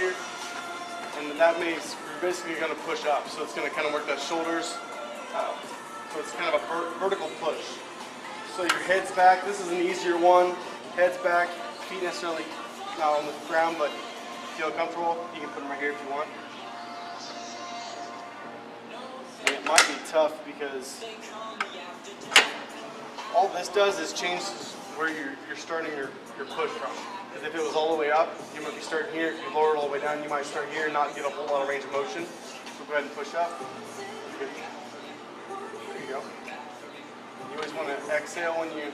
here, and that means you're basically going to push up. So it's going to kind of work the shoulders. So it's kind of a vertical push. So your head's back. This is an easier one. Head's back, feet necessarily not on the ground, but feel comfortable. You can put them right here if you want. And it might be tough because all this does is change where you're starting your push from. Because if it was all the way up, you might be starting here. If you lower it all the way down, you might start here and not get a whole lot of range of motion. So go ahead and push up. Good. There you go. You always want to exhale when you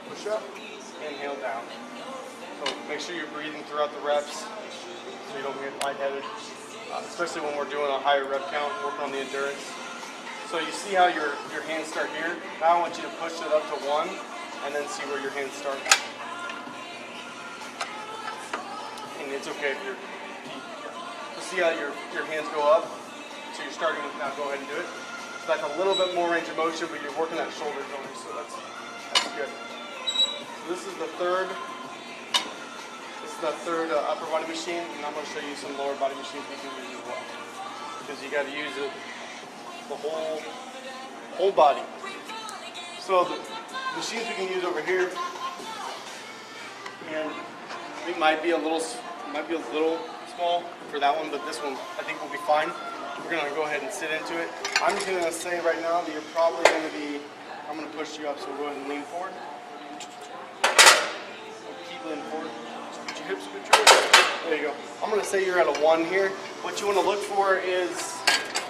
push up, inhale down. So make sure you're breathing throughout the reps so you don't get lightheaded, especially when we're doing a higher rep count, working on the endurance. So you see how your hands start here? Now I want you to push it up to 1 and then see where your hands start. And it's okay if you're deep. So see how your hands go up? So you're starting with, now go ahead and do it. So that's a little bit more range of motion, but you're working that shoulder joint, so that's good. So this is the third upper body machine, and I'm going to show you some lower body machines we can use as well. Because you got to use it the whole body. So the machines we can use over here, and it might be a little small for that one, but this one I think will be fine. We're going to go ahead and sit into it. I'm just going to say right now that you're probably going to be, I'm going to push you up, so go ahead and lean forward. Keep leaning forward. Scoot your hips, scoot your hips. There you go. I'm going to say you're at a 1 here. What you want to look for is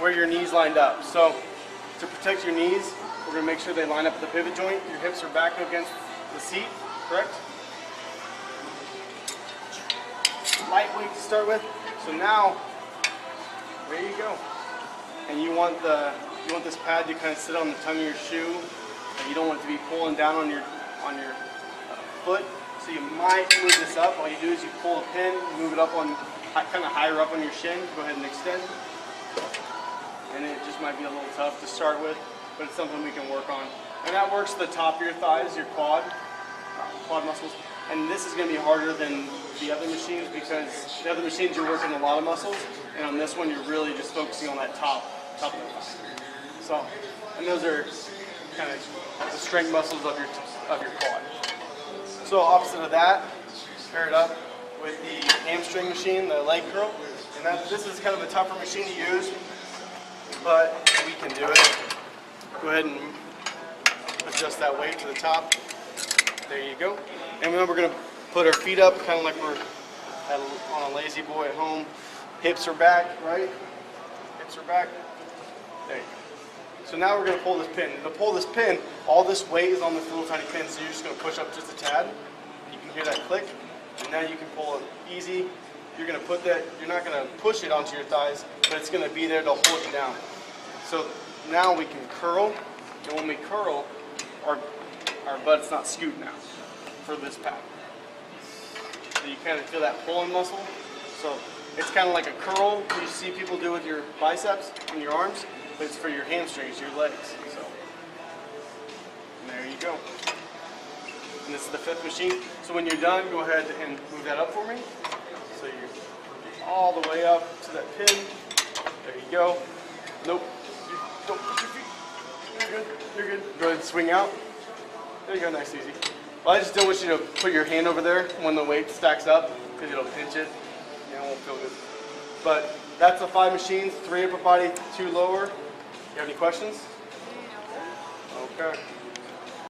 where your knees lined up. So to protect your knees, we're going to make sure they line up at the pivot joint. Your hips are back against the seat, correct? Lightweight to start with. So now, there you go. And you want this pad to kind of sit on the tongue of your shoe, and you don't want it to be pulling down on your foot. So you might move this up. All you do is you pull a pin, move it up on kind of higher up on your shin. Go ahead and extend. And it just might be a little tough to start with, but it's something we can work on. And that works the top of your thighs, your quad muscles. And this is going to be harder than the other machines because the other machines you're working a lot of muscles, and on this one you're really just focusing on that top of the thigh. So, and those are kind of the strength muscles of your quad. So opposite of that, pair it up with the hamstring machine, the leg curl, and this is kind of a tougher machine to use, but we can do it. Go ahead and adjust that weight to the top. There you go. And then we're going to put our feet up, kind of like we're on a lazy boy at home. Hips are back, right? Hips are back. There you go. So now we're going to pull this pin. To pull this pin, all this weight is on this little tiny pin, so you're just going to push up just a tad. You can hear that click, and now you can pull it easy. You're going to put that, you're not going to push it onto your thighs, but it's going to be there to hold you down. So now we can curl, and when we curl, our butt's not skewed now for this pad. So you kind of feel that pulling muscle. So it's kind of like a curl you see people do with your biceps and your arms, but it's for your hamstrings, your legs. So there you go. And this is the 5th machine. So when you're done, go ahead and move that up for me. So you're all the way up to that pin. There you go. Nope. Don't put your feet. You're good. You're good. Go ahead and swing out. There you go. Nice, easy. Well, I just don't want you to put your hand over there when the weight stacks up because it'll pinch it. Yeah, it won't feel good. But that's the 5 machines, 3 upper body, 2 lower. You have any questions? Okay.